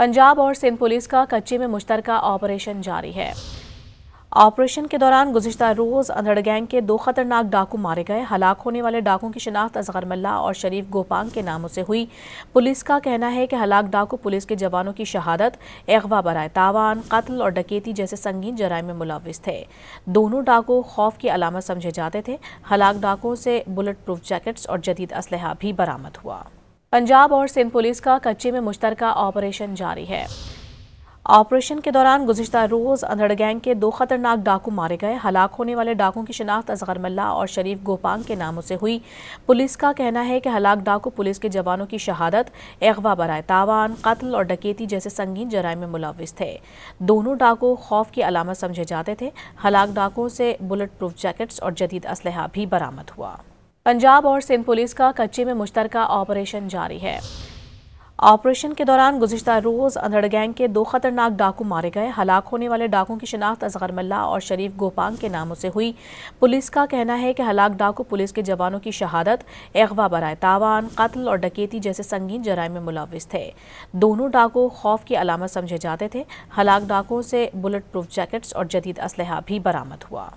पंजाब और सिंध पुलिस का कच्चे में मुश्तरका ऑपरेशन जारी है। ऑपरेशन के दौरान गुज़िश्ता रोज़ अंधड़ गैंग के 2 खतरनाक डाकू मारे गए। हलाक होने वाले डाकुओं की शिनाख्त असगर मल्ला और शरीफ गोपांग के नामों से हुई। पुलिस का कहना है कि हलाक डाकू पुलिस के जवानों की शहादत, अगवा बराए तावान, कत्ल और डकैती जैसे संगीन जराइम में मुलव्विस थे। दोनों डाकू खौफ की अलामत समझे जाते थे। हलाक डाकुओं से बुलेट प्रूफ जैकेट्स और जदीद असलहा भी बरामद हुआ। पंजाब और सिंध पुलिस का कच्चे में मुश्तरका ऑपरेशन जारी है। ऑपरेशन के दौरान गुज़िश्ता रोज़ अंधड़ गैंग के 2 खतरनाक डाकू मारे गए। हलाक होने वाले डाकुओं की शिनाख्त असगर मल्ला और शरीफ गोपांग के नामों से हुई। पुलिस का कहना है कि हलाक डाकू पुलिस के जवानों की शहादत, अगवा बराए तावान, कत्ल और डकैती जैसे संगीन जराइम में मुलव्विस थे। दोनों डाकू खौफ की अलामत समझे जाते थे। हलाक डाकुओं से बुलेट प्रूफ जैकेट्स और जदीद असलहा भी बरामद हुआ। पंजाब और सिंध पुलिस का कच्चे में मुश्तरका ऑपरेशन जारी है। ऑपरेशन के दौरान गुज़िश्ता रोज़ अंधड़ गैंग के 2 खतरनाक डाकू मारे गए। हलाक होने वाले डाकुओं की शिनाख्त असगर मल्ला और शरीफ गोपांग के नामों से हुई। पुलिस का कहना है कि हलाक डाकू पुलिस के जवानों की शहादत, अगवा बराए तावान, कत्ल और डकैती जैसे संगीन जराइम में मुलव्विस थे। दोनों डाकू खौफ की अलामत समझे जाते थे। हलाक डाकुओं से बुलेट प्रूफ जैकेट्स और जदीद असलहा भी बरामद हुआ।